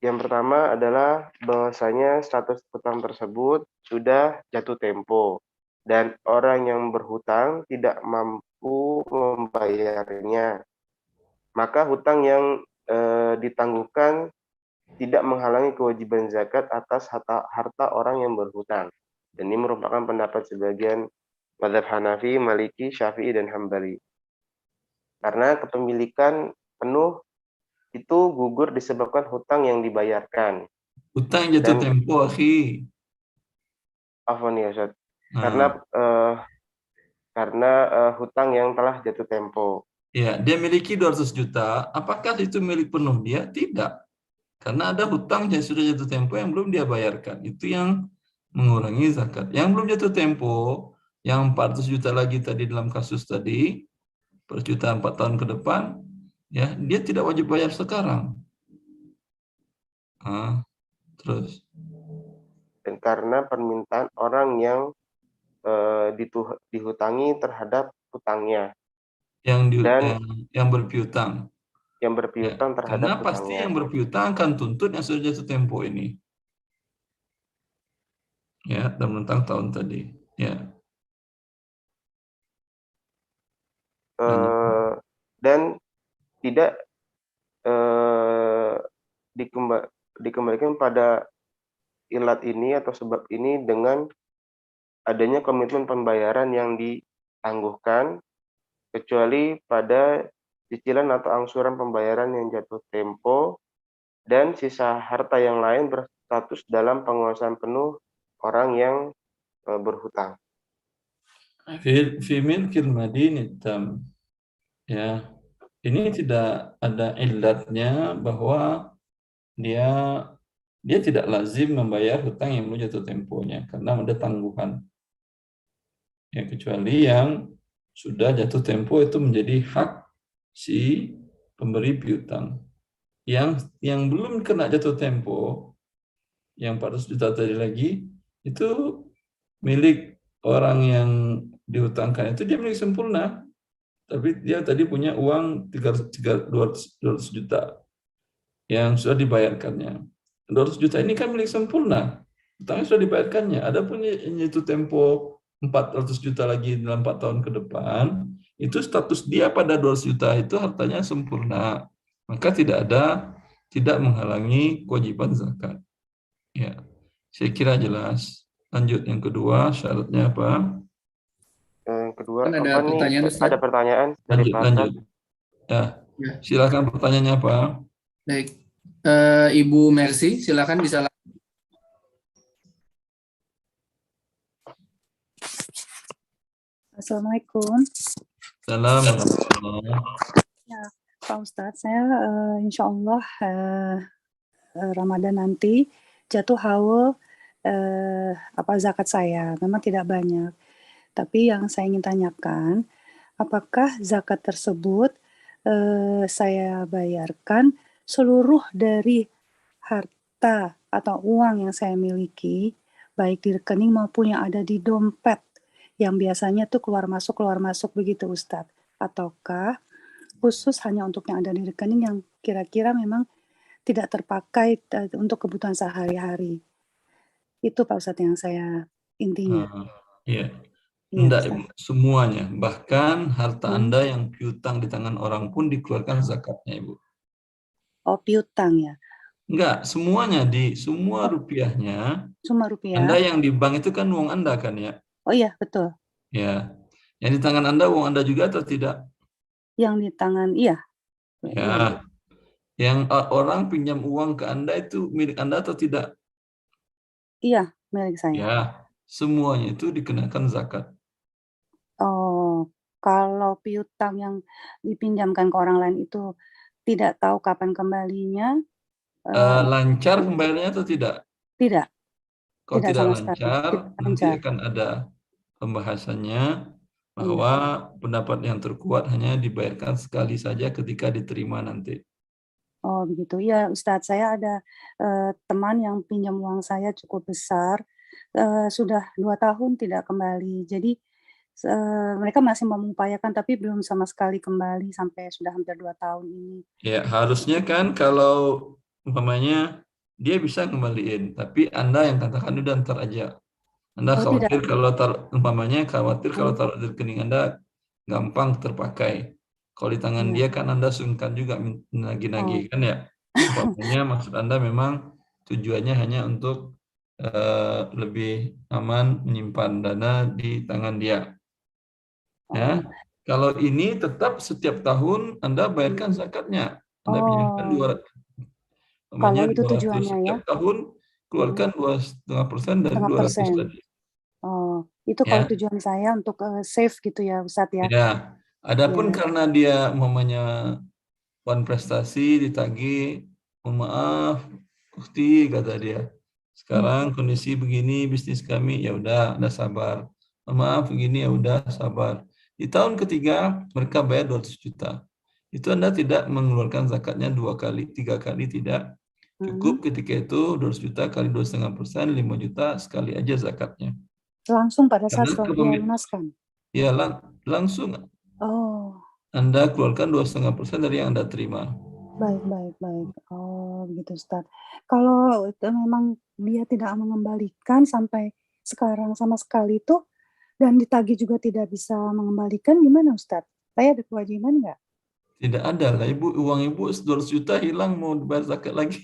Yang pertama adalah bahwasanya status hutang tersebut sudah jatuh tempo dan orang yang berhutang tidak mampu membayarnya. Maka hutang yang ditangguhkan tidak menghalangi kewajiban zakat atas harta orang yang berhutang. Dan ini merupakan pendapat sebagian mazhab Hanafi, Maliki, Syafi'i, dan Hambali. Karena kepemilikan penuh itu gugur disebabkan hutang yang dibayarkan. Hutang jatuh tempo, akhi. Afwan ya, Ustaz. Karena hutang yang telah jatuh tempo. Ya, dia miliki 200 juta, apakah itu milik penuh dia? Tidak. Karena ada hutang yang sudah jatuh tempo yang belum dia bayarkan. Itu yang mengurangi zakat. Yang belum jatuh tempo, yang 400 juta lagi tadi dalam kasus tadi, per juta 4 tahun ke depan, ya dia tidak wajib bayar sekarang. Terus. Dan karena permintaan orang yang dihutangi terhadap hutangnya. Yang berpiutang. Yang berpiutang Ya, terhadap karena pasti hutangnya. yang berpiutang akan tuntut yang sudah jatuh tempo ini. Ya, dalam rentang tahun tadi. Ya. Dan tidak dikembalikan pada ilat ini atau sebab ini dengan adanya komitmen pembayaran yang ditangguhkan, kecuali pada cicilan atau angsuran pembayaran yang jatuh tempo dan sisa harta yang lain berstatus dalam penguasaan penuh orang yang berhutang. Fi milkil madini tam. Ya, ini tidak ada illatnya bahwa dia tidak lazim membayar hutang yang belum jatuh temponya karena ada tangguhan. Ya, kecuali yang sudah jatuh tempo itu menjadi hak si pemberi piutang. Yang belum kena jatuh tempo, yang 400 juta tadi lagi, itu milik orang yang dihutangkan itu dia milik sempurna. Tapi dia tadi punya uang 200 juta yang sudah dibayarkannya. 200 juta ini kan milik sempurna. Hutangnya sudah dibayarkannya. Adapun itu tempo 400 juta lagi dalam 4 tahun ke depan, itu status dia pada 200 juta itu hartanya sempurna. Maka tidak menghalangi kewajiban zakat. Ya, saya kira jelas. Lanjut yang kedua, syaratnya apa? Yang kedua, Kan ada apa nih? pertanyaan, Ustaz. Ada pertanyaan dari Pak Pras. Lanjut. Ya, Ya. silakan pertanyaannya apa? Baik. Ibu Mercy, silakan bisa. Assalamualaikum. Salam warahmatullahi. Ya, Pak Ustadz, saya insya Allah Ramadan nanti jatuh haul zakat saya. Memang tidak banyak. Tapi yang saya ingin tanyakan, apakah zakat tersebut saya bayarkan seluruh dari harta atau uang yang saya miliki, baik di rekening maupun yang ada di dompet, yang biasanya tuh keluar masuk begitu Ustadz, ataukah khusus hanya untuk yang ada di rekening yang kira-kira memang tidak terpakai untuk kebutuhan sehari-hari. Itu Pak Ustadz yang saya intinya. Iya. Ya, Enggak, semuanya. Bahkan harta Anda yang piutang di tangan orang pun dikeluarkan zakatnya, Ibu. Oh, piutang ya? Enggak, semuanya semua rupiahnya. Semua rupiah. Anda yang di bank itu kan uang Anda kan ya? Oh iya, betul. Ya. Yang di tangan Anda uang Anda juga atau tidak? Yang di tangan, iya. Ya. Iya. Yang orang pinjam uang ke Anda itu milik Anda atau tidak? Iya, milik saya. Ya, semuanya itu dikenakan zakat. Oh, kalau piutang yang dipinjamkan ke orang lain itu tidak tahu kapan kembalinya? Lancar pembayarannya atau tidak? Tidak. Kalau tidak sama lancar, sekali. nanti akan ada pembahasannya bahwa pendapat yang terkuat hanya dibayarkan sekali saja ketika diterima nanti. Oh begitu, ya Ustadz, saya ada teman yang pinjam uang saya cukup besar, sudah 2 tahun tidak kembali. Jadi mereka masih mengupayakan tapi belum sama sekali kembali sampai sudah hampir 2 tahun ini. Ya, harusnya kan kalau umpamanya dia bisa kembaliin, tapi Anda yang katakan udah ntar aja. Anda khawatir kalau kalau taruh di rekening Anda gampang terpakai. Kalau di tangan dia kan Anda sungkan juga nagih-nagih kan ya. Umpamanya maksud Anda memang tujuannya hanya untuk lebih aman menyimpan dana di tangan dia. Ya. Kalau ini tetap setiap tahun Anda bayarkan zakatnya. Anda pinjamkan 200. Kalau itu tujuannya setiap tahun keluarkan 2,5% dari 200 tadi. Oh, itu kalau tujuan saya untuk save gitu ya Ustadz ya. Ya, adapun karena dia umpamanya prestasi ditagih, mohon maaf, Ukti kata dia. Sekarang kondisi begini bisnis kami, ya udah sabar. Mohon maaf begini, ya udah sabar. Di tahun ketiga mereka bayar 200 juta. Itu Anda tidak mengeluarkan zakatnya 2 kali, 3 kali tidak. Cukup ketika itu 200 juta kali 2,5%, 5 juta sekali aja zakatnya. Langsung pada saat setelah dia lunaskan? Ya, langsung. Oh. Anda keluarkan 2,5% dari yang Anda terima. Baik. Oh, begitu Ustadz. Kalau memang dia tidak mengembalikan sampai sekarang sama sekali itu, dan ditagih juga tidak bisa mengembalikan, gimana Ustadz? Saya ada kewajiban nggak? Tidak ada lah, Ibu. Uang Ibu 200 juta hilang mau dibayar zakat lagi.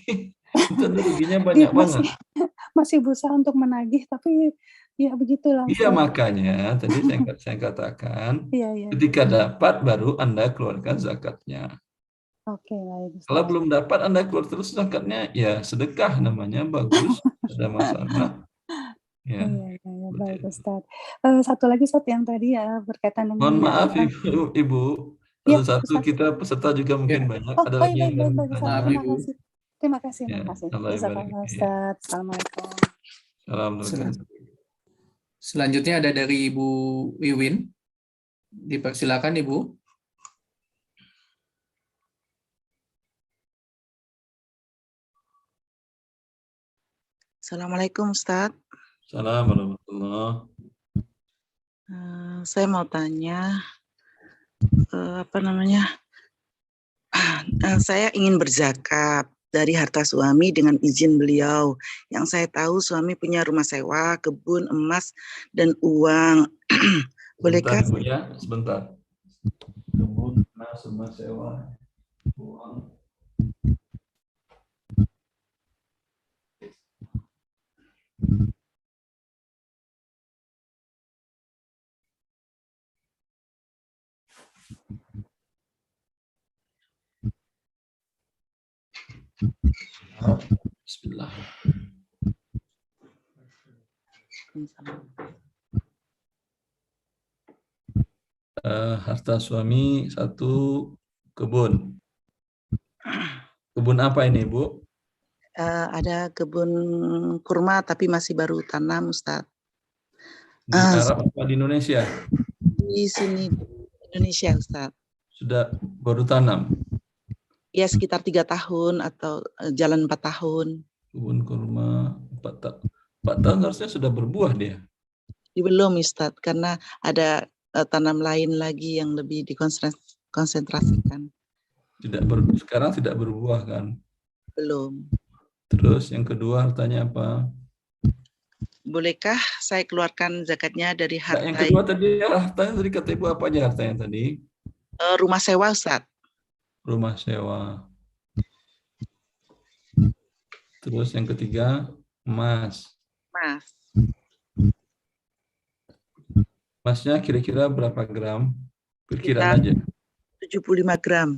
Itu ruginya banyak banget. Masih berusaha untuk menagih, tapi ya begitulah. Iya, makanya tadi saya katakan, ketika dapat baru Anda keluarkan zakatnya. Oke, baik Kalau Ustaz. belum dapat Anda keluar terus zakatnya, ya sedekah namanya, bagus, tidak ada masalah. Ya, Iya, seperti baik itu. Ustaz. Satu lagi Ustaz yang tadi ya berkaitan dengan Mohon maaf apa? Ibu, Iya, satu-satu Ustaz. kita peserta juga mungkin Ya, banyak. Oh, Ada baik, lagi yang baik, baik, ingin baik Ustaz. bertanya? maaf Terima Ibu. kasih. Terima kasih, Ya, terima kasih. Allah Jazakallah barik. Ya, Ustaz. Assalamualaikum. Assalamualaikum. Selanjutnya ada dari Ibu Wiwin. Dipersilakan Ibu. Assalamualaikum Ustadz. Assalamualaikum warahmatullahi. Saya mau tanya, saya ingin berzakat dari harta suami dengan izin beliau. Yang saya tahu suami punya rumah sewa, kebun, emas, dan uang. Bolehkah? Sebentar, Bu, ya, sebentar. Kebun, rumah sewa, uang. Bismillah. Harta suami 1 kebun. Kebun apa ini, Bu? Ada kebun kurma tapi masih baru tanam Ustadz. Di Arab apa di Indonesia? Di sini di Indonesia Ustadz. Sudah baru tanam. Ya sekitar 3 tahun atau jalan 4 tahun. Kebun kurma 4 tahun harusnya sudah berbuah dia. Belum Ustadz, karena ada tanam lain lagi yang lebih dikonsentrasikan. Sekarang tidak berbuah kan? Belum. Terus yang kedua hartanya apa? Bolehkah saya keluarkan zakatnya dari Nah, harta yang kedua tadi hartanya tadi kata Ibu apa aja hartanya tadi? rumah sewa Ustadz? Rumah sewa. Terus yang ketiga emas. Mas, Emasnya kira-kira berapa gram? sekitar Perkiraan aja. 75 gram.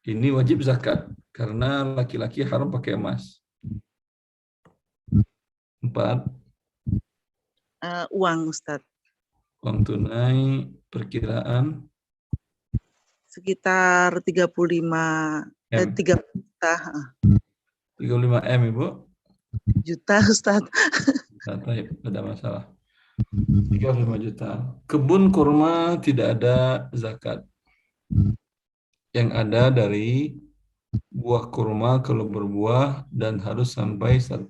Ini wajib zakat karena laki-laki haram pakai emas. 4. Uang Ustadz. Uang tunai perkiraan Sekitar 35 M. 3 juta. 35 M, Ibu. Juta Ustadz. Nah, ada masalah. 35 juta. Kebun kurma tidak ada zakat. Yang ada dari buah kurma kalau berbuah dan harus sampai 1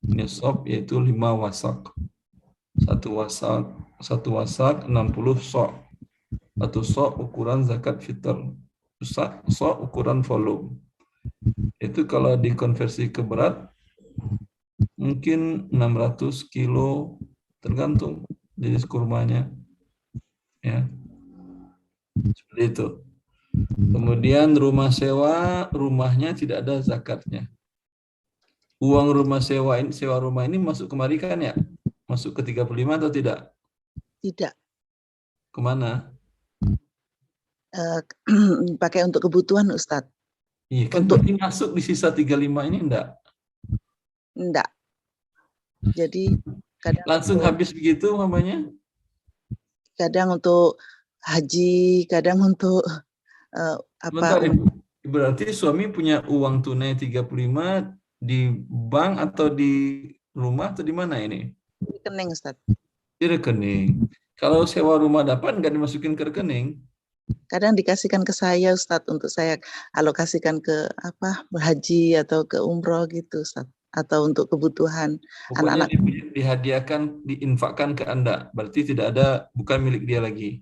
nisab yaitu 5 wasak. 1 wasak 60 sok. 1 sok ukuran zakat fitr. Sok ukuran volume. Itu kalau dikonversi ke berat mungkin 600 kilo tergantung jenis kurmanya. Ya. Seperti itu. Kemudian rumah sewa, rumahnya tidak ada zakatnya. Uang rumah sewa rumah ini masuk kemari kan ya? Masuk ke 35 atau tidak? Tidak. Kemana? Pakai untuk kebutuhan Ustadz. Iya kan Untuk berarti masuk di sisa 35 ini enggak? enggak. Jadi Langsung habis begitu mamanya? Kadang untuk haji, kadang untuk Bentar, berarti suami punya uang tunai 35 di bank atau di rumah atau di mana ini? Di rekening Ustaz. Di rekening. Kalau sewa rumah dapat nggak dimasukin ke rekening? Kadang dikasihkan ke saya Ustaz untuk saya alokasikan ke haji atau ke umroh gitu Ustaz. Atau untuk kebutuhan Pokoknya anak-anak. dihadiahkan, diinfakkan ke Anda. Berarti tidak ada, bukan milik dia lagi.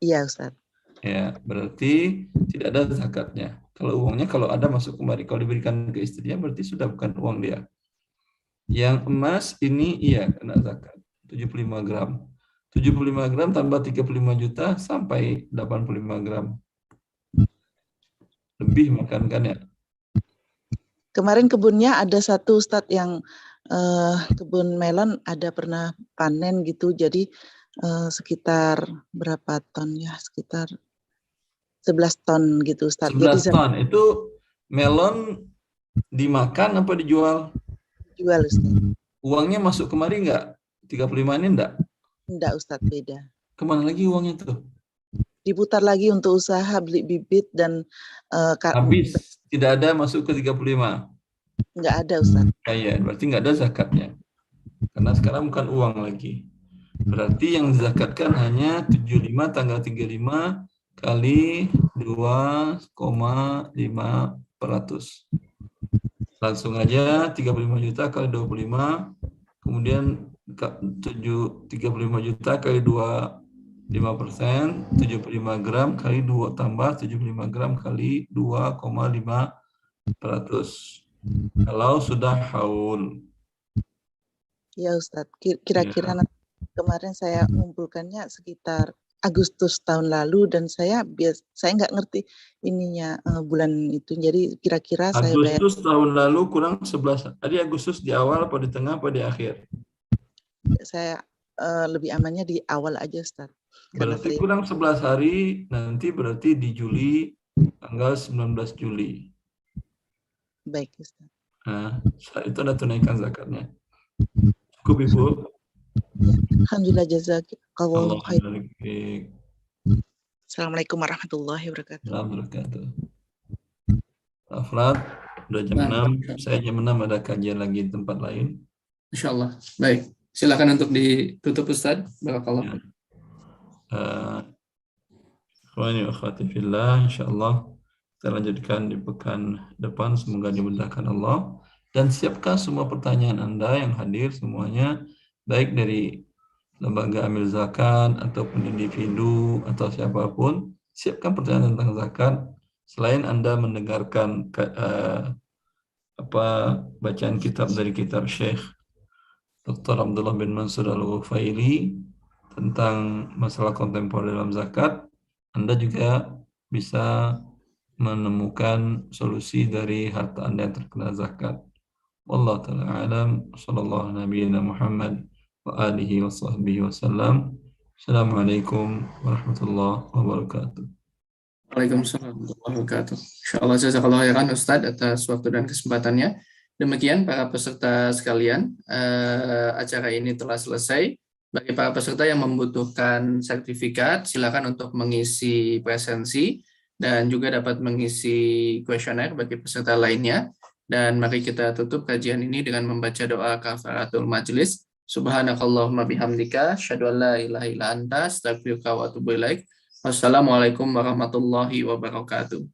Iya Ustaz. Ya, berarti tidak ada zakatnya. Kalau uangnya kalau ada masuk kembali. Kalau diberikan ke istrinya berarti sudah bukan uang dia. Yang emas ini iya kena zakat. 75 gram. 75 gram tambah 35 juta sampai 85 gram. Lebih makan kan ya? Kemarin kebunnya ada satu Ustadz yang kebun melon ada pernah panen gitu. Jadi sekitar berapa ton ya? Sekitar 11 ton gitu Ustaz. 11 ton itu melon dimakan apa dijual? Jual Ustaz. Uangnya masuk kemari nggak? 35 ini enggak? Enggak Ustaz, beda. Kemana lagi uangnya tuh? Diputar lagi untuk usaha beli bibit dan Habis, tidak ada masuk ke 35. enggak ada Ustaz. Iya, berarti nggak ada zakatnya. Karena sekarang bukan uang lagi. Berarti yang dizakatkan hanya 75 tanggal 35 kali 2,5%. Langsung aja 35 juta kali 25, kemudian 35 juta kali 25%, 75 gram kali 2 tambah 75 gram kali 2,5%. Kalau sudah haul. Ya Ustadz, kira-kira Ya. Kemarin saya mengumpulkannya sekitar Agustus tahun lalu dan saya nggak ngerti ininya bulan itu. Jadi kira-kira saya bayar. Agustus tahun lalu kurang 11. Tadi Agustus di awal apa di tengah apa di akhir? Saya lebih amannya di awal aja Ustaz. Berarti kurang 11 hari, nanti berarti di Juli tanggal 19 Juli. Baik Ustaz. Nah, saat itu ada tunaikan zakatnya. Cukup Ibu. Alhamdulillah, jazakallahu khair. Baik. Assalamualaikum warahmatullahi wabarakatuh. Alhamdulillah. Aflat, udah jam 6. Saya jam 6 ada kajian lagi di tempat lain. Insya Allah. Baik. Silakan untuk ditutup Ustaz. Barakallah. Ikhwani wa akhwati fillah, insyaallah kita lanjutkan di pekan depan, semoga dimudahkan Allah. Dan siapkan semua pertanyaan Anda yang hadir semuanya, baik dari lembaga amil zakat ataupun individu atau siapapun, siapkan pertanyaan tentang zakat. Selain Anda mendengarkan bacaan kitab dari kitab Syekh Dr. Abdullah bin Mansur Al-Ghufaili tentang masalah kontemporer dalam zakat, Anda juga bisa menemukan solusi dari harta Anda yang terkena zakat. Wallahu ta'ala alam, sallallahu nabiyina Muhammad wa alihi wa sahbihi wasallam. Assalamualaikum warahmatullahi wabarakatuh. Waalaikumsalam warahmatullahi wabarakatuh. Insyaallah jazakallahu khairan Ustaz atas waktu dan kesempatannya. Demikian para peserta sekalian, acara ini telah selesai. Bagi para peserta yang membutuhkan sertifikat, silakan untuk mengisi presensi dan juga dapat mengisi kuesioner bagi peserta lainnya. Dan mari kita tutup kajian ini dengan membaca doa kafaratul majlis. Subhanakallahumma bihamdika, asyhadu an la ilaha illa anta, astaghfiruka wa atubu ilaik. Wassalamualaikum warahmatullahi wabarakatuh.